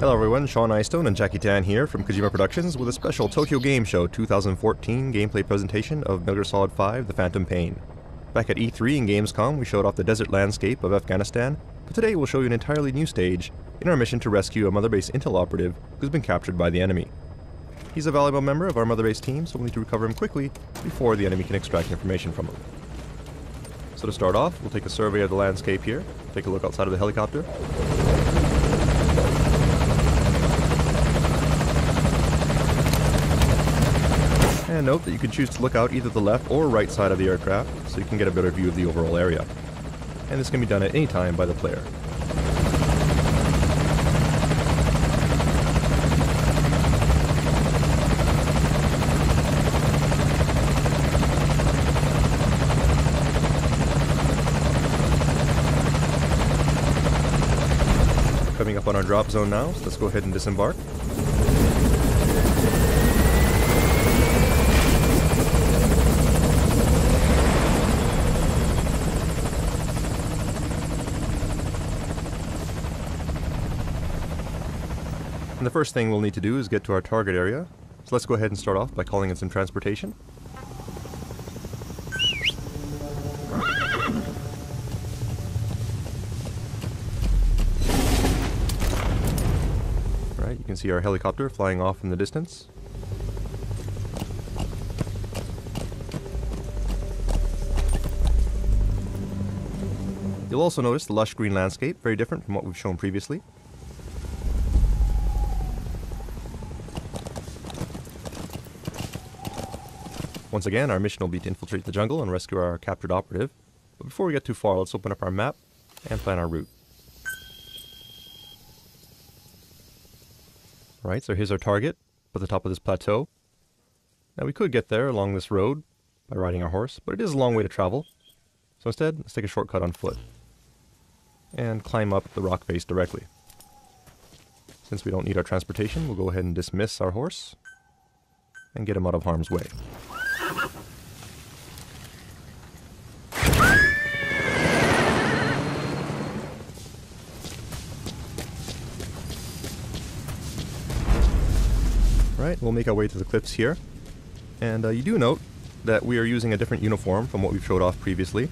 Hello everyone, Sean Istone and Jackie Tan here from Kojima Productions with a special Tokyo Game Show 2014 gameplay presentation of Metal Gear Solid 5 The Phantom Pain. Back at E3 and Gamescom we showed off the desert landscape of Afghanistan, but today we'll show you an entirely new stage in our mission to rescue a Mother Base Intel operative who's been captured by the enemy. He's a valuable member of our Mother Base team, so we'll need to recover him quickly before the enemy can extract information from him. So to start off, we'll take a survey of the landscape here, take a look outside of the helicopter. And note that you can choose to look out either the left or right side of the aircraft, so you can get a better view of the overall area. And this can be done at any time by the player. Coming up on our drop zone now, so let's go ahead and disembark. And the first thing we'll need to do is get to our target area, so let's go ahead and start off by calling in some transportation. Right, you can see our helicopter flying off in the distance. You'll also notice the lush green landscape, very different from what we've shown previously. Once again, our mission will be to infiltrate the jungle and rescue our captured operative. But before we get too far, let's open up our map and plan our route. Right, so here's our target, at the top of this plateau. Now we could get there along this road by riding our horse, but it is a long way to travel. So instead, let's take a shortcut on foot and climb up the rock face directly. Since we don't need our transportation, we'll go ahead and dismiss our horse and get him out of harm's way. Right, we'll make our way to the cliffs here, and you do note that we are using a different uniform from what we've showed off previously.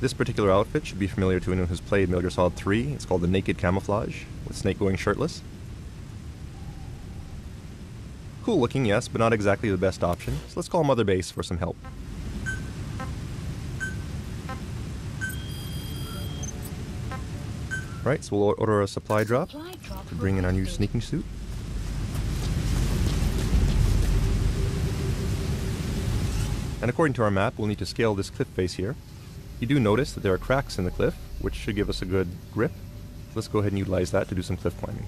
This particular outfit should be familiar to anyone who's played Metal Gear Solid 3. It's called the Naked Camouflage, with Snake going shirtless. Cool looking, yes, but not exactly the best option, so let's call Mother Base for some help. Right, so we'll order a supply drop to bring in our new sneaking suit. And according to our map, we'll need to scale this cliff face here. You do notice that there are cracks in the cliff, which should give us a good grip. Let's go ahead and utilize that to do some cliff climbing.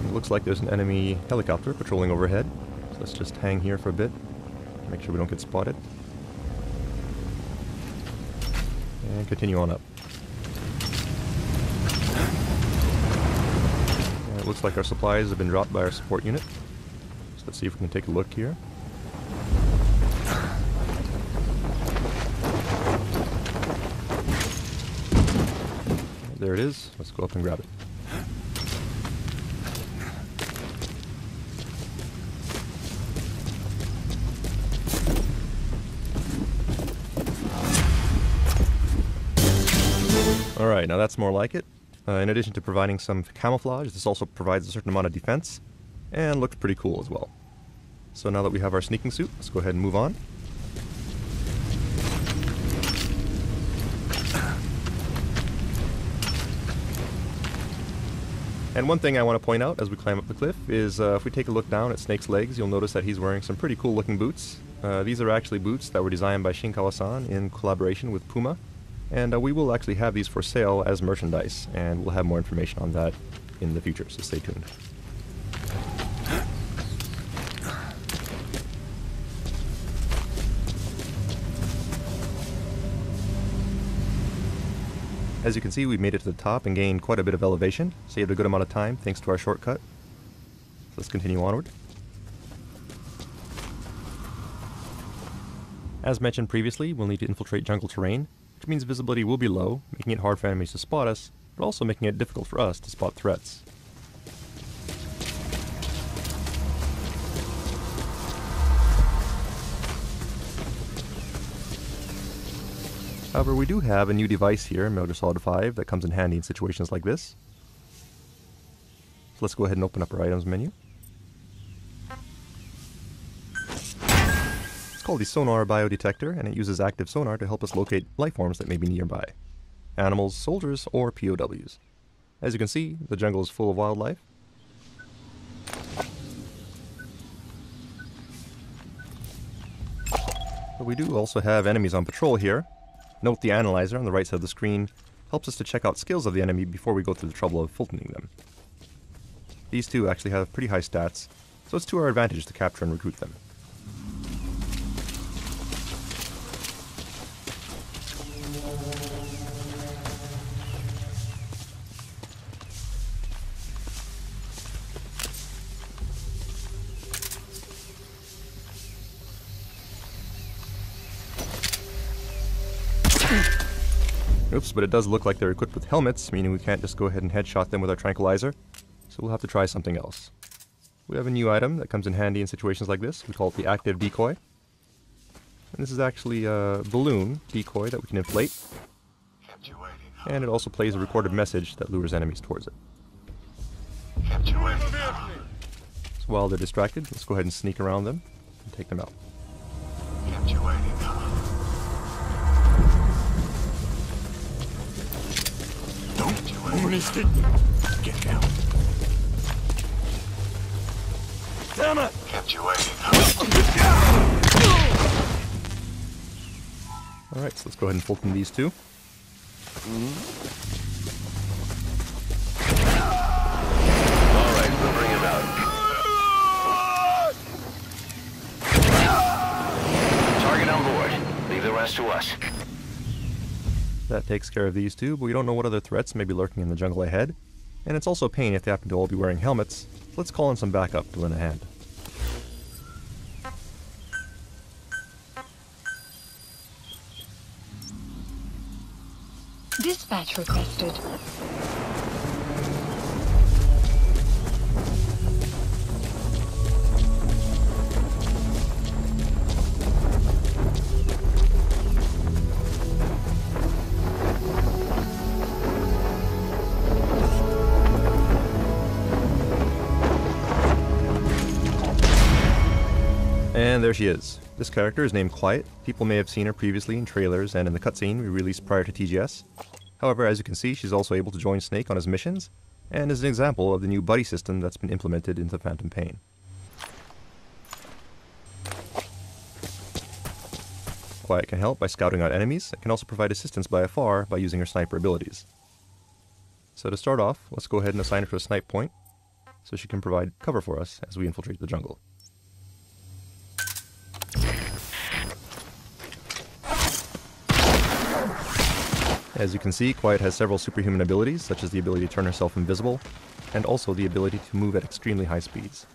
It looks like there's an enemy helicopter patrolling overhead. So let's just hang here for a bit, make sure we don't get spotted. And continue on up. It looks like our supplies have been dropped by our support unit. So let's see if we can take a look here. There it is. Let's go up and grab it. Alright, now that's more like it. In addition to providing some camouflage, this also provides a certain amount of defense, and looks pretty cool as well. So now that we have our sneaking suit, let's go ahead and move on. And one thing I want to point out as we climb up the cliff is if we take a look down at Snake's legs, you'll notice that he's wearing some pretty cool looking boots. These are actually boots that were designed by Shinkawa-san in collaboration with Puma. And we will actually have these for sale as merchandise, and we'll have more information on that in the future, so stay tuned. As you can see, we made it to the top and gained quite a bit of elevation, saved a good amount of time thanks to our shortcut. So let's continue onward. As mentioned previously, we'll need to infiltrate jungle terrain, which means visibility will be low, making it hard for enemies to spot us, but also making it difficult for us to spot threats. However, we do have a new device here in Metal Gear Solid 5 that comes in handy in situations like this. So let's go ahead and open up our items menu. It's called the Sonar Biodetector, and it uses active sonar to help us locate life forms that may be nearby. Animals, soldiers, or POWs. As you can see, the jungle is full of wildlife. But we do also have enemies on patrol here. Note the analyzer on the right side of the screen helps us to check out skills of the enemy before we go through the trouble of filtering them. These two actually have pretty high stats, so it's to our advantage to capture and recruit them. Oops, but it does look like they're equipped with helmets, meaning we can't just go ahead and headshot them with our tranquilizer, so we'll have to try something else. We have a new item that comes in handy in situations like this. We call it the active decoy. And this is actually a balloon decoy that we can inflate, and it also plays a recorded message that lures enemies towards it. So while they're distracted, let's go ahead and sneak around them and take them out. Get down. Damn it! Kept you waiting. Alright, so let's go ahead and fulton these two. Alright, we'll bring him out. Target on board. Leave the rest to us. That takes care of these two, but we don't know what other threats may be lurking in the jungle ahead. And it's also a pain if they happen to all be wearing helmets. Let's call in some backup to lend a hand. Dispatch requested. And there she is. This character is named Quiet. People may have seen her previously in trailers and in the cutscene we released prior to TGS. However, as you can see, she's also able to join Snake on his missions, and is an example of the new buddy system that's been implemented into Phantom Pain. Quiet can help by scouting out enemies, and can also provide assistance by afar by using her sniper abilities. So to start off, let's go ahead and assign her to a snipe point, so she can provide cover for us as we infiltrate the jungle. As you can see, Quiet has several superhuman abilities, such as the ability to turn herself invisible, and also the ability to move at extremely high speeds.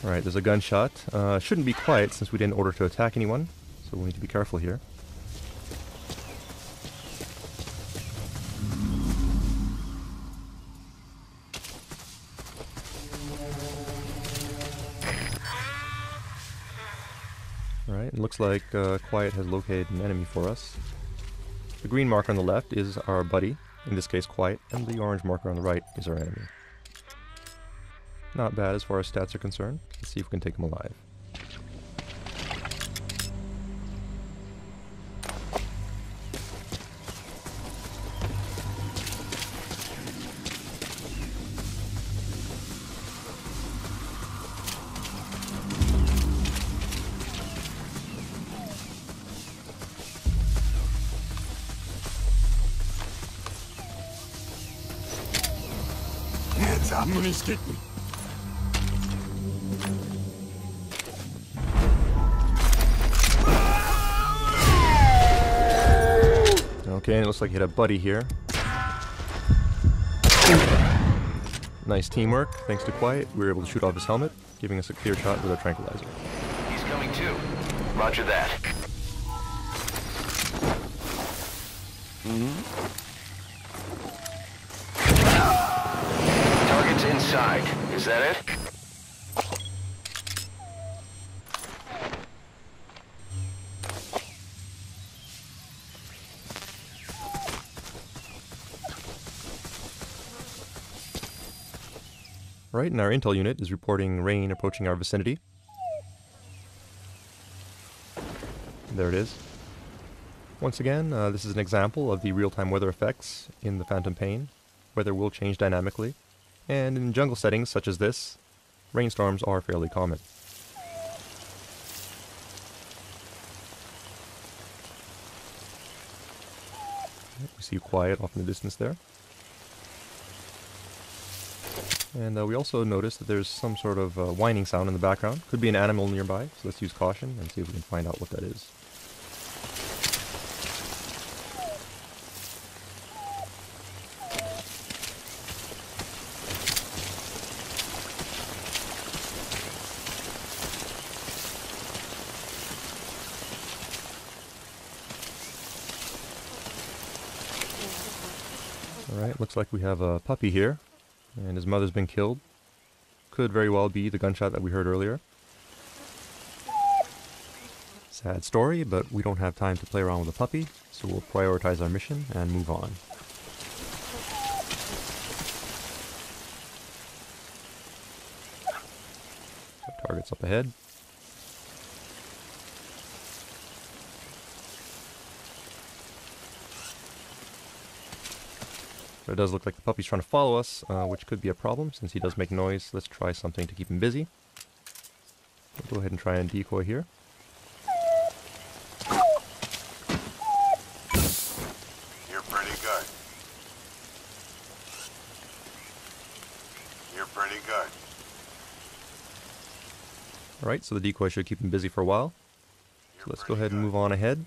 Alright, there's a gunshot. Shouldn't be Quiet since we didn't order to attack anyone, so we'll need to be careful here. Alright, it looks like Quiet has located an enemy for us. The green marker on the left is our buddy, in this case Quiet, and the orange marker on the right is our enemy. Not bad as far as stats are concerned. Let's see if we can take him alive. Hands up. Okay, and it looks like you hit a buddy here. Nice teamwork. Thanks to Quiet, we were able to shoot off his helmet, giving us a clear shot with our tranquilizer. He's coming too. Roger that. Target's inside. Is that it? Right, and our intel unit is reporting rain approaching our vicinity. There it is. Once again, this is an example of the real-time weather effects in the Phantom Pain. Weather will change dynamically, and in jungle settings such as this, rainstorms are fairly common. We see Quiet off in the distance there. And we also notice that there's some sort of whining sound in the background. Could be an animal nearby, so let's use caution and see if we can find out what that is. Alright, looks like we have a puppy here. And his mother's been killed. Could very well be the gunshot that we heard earlier. Sad story, but we don't have time to play around with a puppy, so we'll prioritize our mission and move on. So target's up ahead. It does look like the puppy's trying to follow us, which could be a problem since he does make noise. Let's try something to keep him busy. We'll go ahead and try and decoy here. You're pretty good. You're pretty good. Alright, so the decoy should keep him busy for a while. So let's go ahead and move on ahead.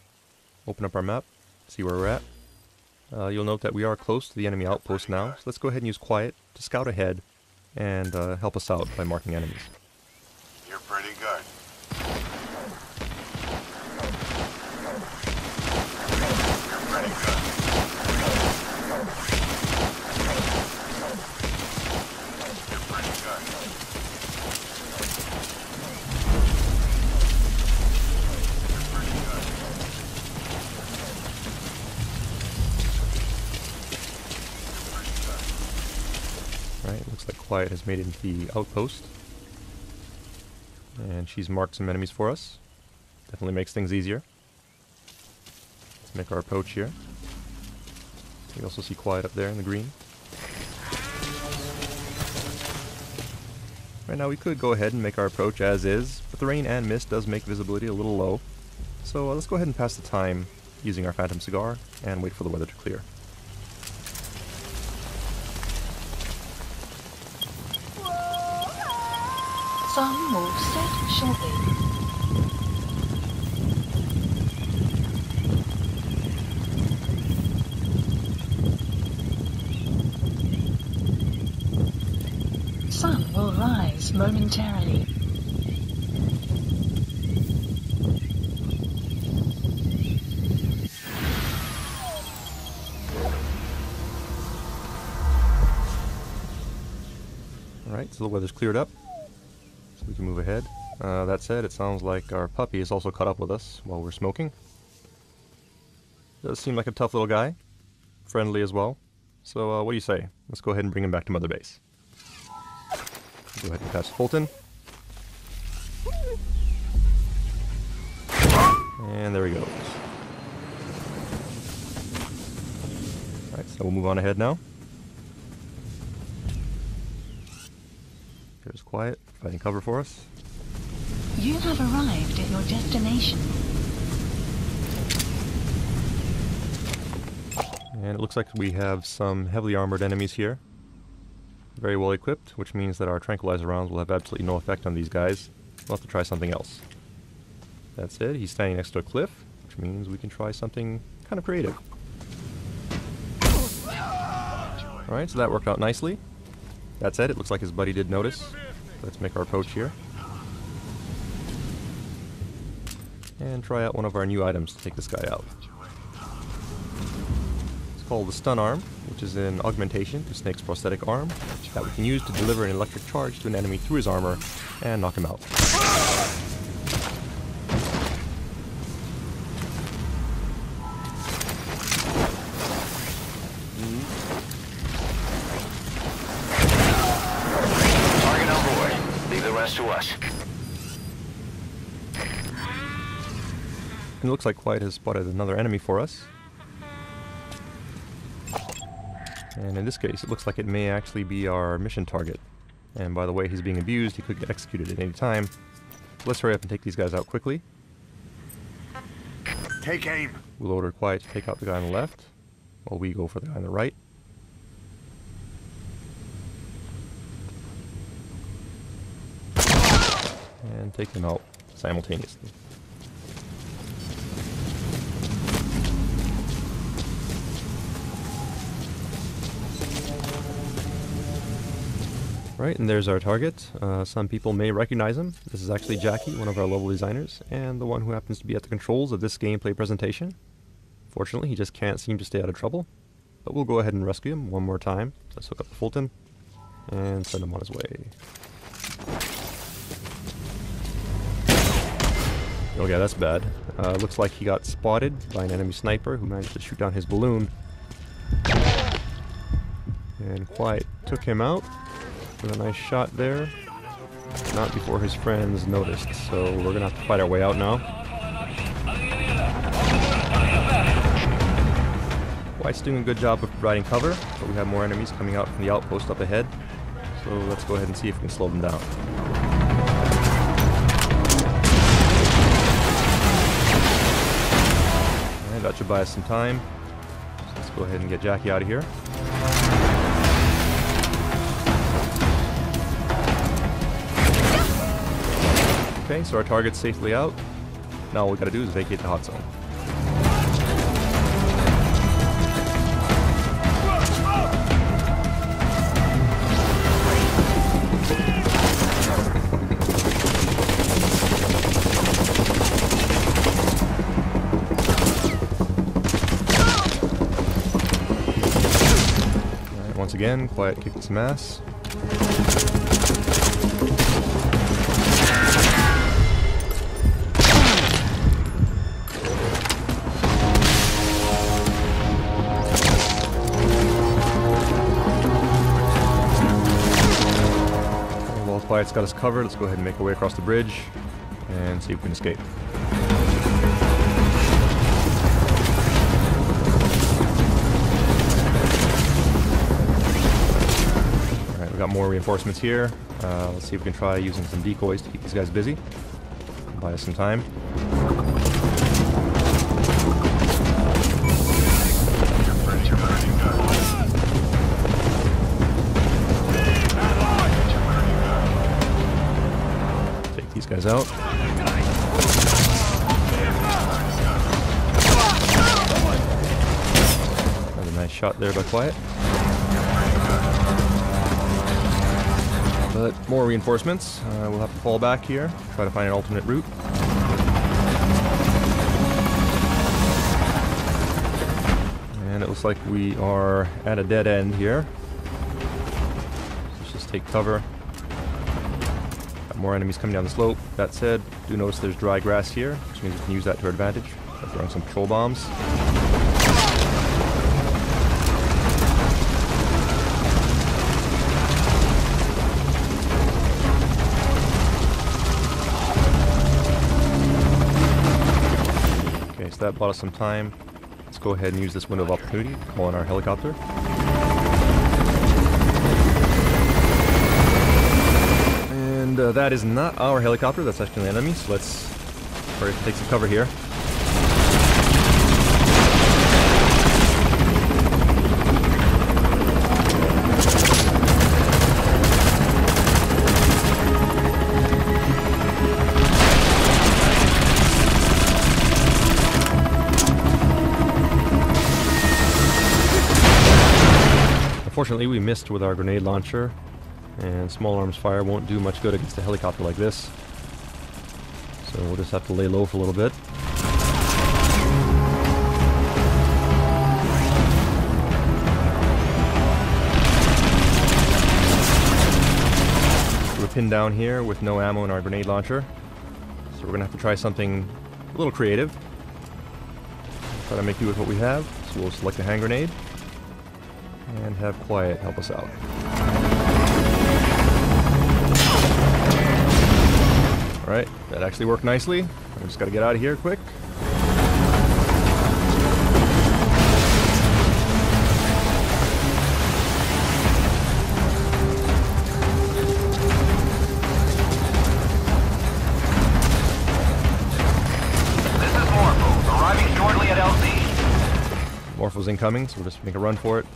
Open up our map, see where we're at. You'll note that we are close to the enemy outpost now, so let's go ahead and use Quiet to scout ahead and help us out by marking enemies. You're pretty good. You're pretty good. You're pretty good. You're pretty good. Right, looks like Quiet has made it into the outpost. And she's marked some enemies for us. Definitely makes things easier. Let's make our approach here. We also see Quiet up there in the green. Right now we could go ahead and make our approach as is, but the rain and mist does make visibility a little low. So let's go ahead and pass the time using our Phantom Cigar and wait for the weather to clear. Sun will set shortly. Sun will rise momentarily. Alright, so the weather's cleared up. We can move ahead. That said, it sounds like our puppy is also caught up with us while we're smoking. Does seem like a tough little guy. Friendly as well. So what do you say? Let's go ahead and bring him back to Mother Base. Go ahead and pass Fulton. And there he goes. Alright, so we'll move on ahead now. There's Quiet, providing cover for us. You have arrived at your destination. And it looks like we have some heavily armored enemies here. Very well equipped, which means that our tranquilizer rounds will have absolutely no effect on these guys. We'll have to try something else. That's it, he's standing next to a cliff, which means we can try something kind of creative. Alright, so that worked out nicely. That said, it looks like his buddy did notice. Let's make our approach here. And try out one of our new items to take this guy out. It's called the Stun Arm, which is an augmentation to Snake's prosthetic arm that we can use to deliver an electric charge to an enemy through his armor and knock him out. Target on board. Leave the rest to us. And it looks like Quiet has spotted another enemy for us. And in this case, it looks like it may actually be our mission target. And by the way he's being abused, he could get executed at any time. So let's hurry up and take these guys out quickly. Take aim. We'll order Quiet to take out the guy on the left, while we go for the guy on the right. And take them out simultaneously. Right, and there's our target. Some people may recognize him. This is actually Jackie, one of our level designers, and the one who happens to be at the controls of this gameplay presentation. Fortunately, he just can't seem to stay out of trouble. But we'll go ahead and rescue him one more time. Let's hook up the Fulton and send him on his way. Oh yeah, that's bad. Looks like he got spotted by an enemy sniper who managed to shoot down his balloon. And Quiet took him out with a nice shot there. Not before his friends noticed, so we're gonna have to fight our way out now. Quiet's doing a good job of providing cover, but we have more enemies coming out from the outpost up ahead. So let's go ahead and see if we can slow them down. And that should buy us some time. So let's go ahead and get Jackie out of here. Okay, so our target's safely out. Now all we gotta do is vacate the hot zone. Alright, once again, Quiet kicked some ass. Quiet's got us covered. Let's go ahead and make our way across the bridge and see if we can escape. Alright, we got more reinforcements here. Let's see if we can try using some decoys to keep these guys busy. Buy us some time. These guys out. Another nice shot there by Quiet. But more reinforcements. We'll have to fall back here, try to find an alternate route. And it looks like we are at a dead end here. Let's just take cover. More enemies coming down the slope. That said, do notice there's dry grass here, which means we can use that to our advantage by throwing some patrol bombs. Okay, so that bought us some time. Let's go ahead and use this window of opportunity to call in our helicopter. And that is not our helicopter, that's actually an enemy, so let's hurry up and take some cover here. Unfortunately, we missed with our grenade launcher, and small arms fire won't do much good against a helicopter like this. So we'll just have to lay low for a little bit. We're pinned down here with no ammo in our grenade launcher, so we're gonna have to try something a little creative. Try to make do with what we have. So we'll select a hand grenade and have Quiet help us out. Alright, that actually worked nicely. I just gotta get out of here quick. This is Morpho, arriving shortly at LZ. Morpho's incoming, so we'll just make a run for it.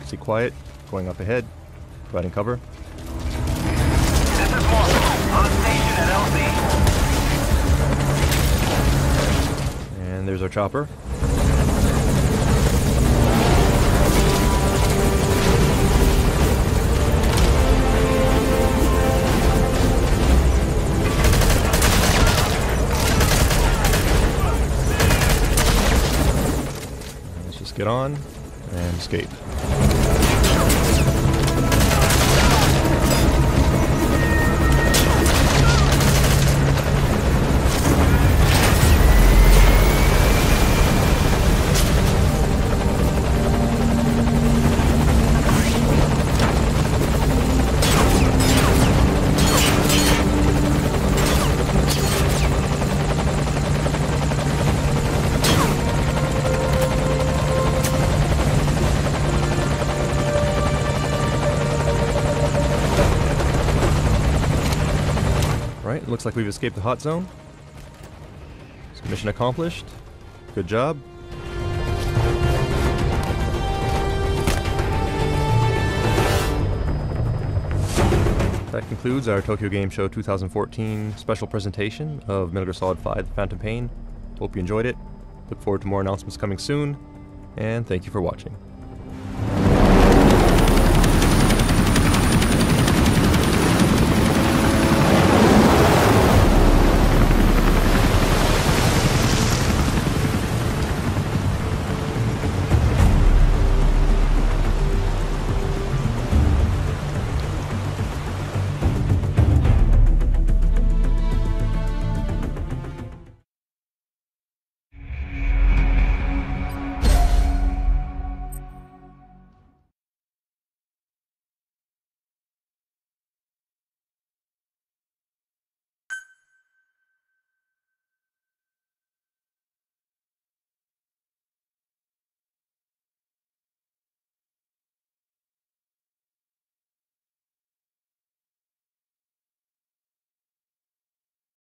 See Quiet going up ahead, providing cover. This is Morpho, on station at LZ. And there's our chopper. Let's just get on and escape. Right, looks like we've escaped the hot zone. So mission accomplished. Good job. That concludes our Tokyo Game Show 2014 special presentation of Metal Gear Solid 5: The Phantom Pain. Hope you enjoyed it. Look forward to more announcements coming soon, and thank you for watching.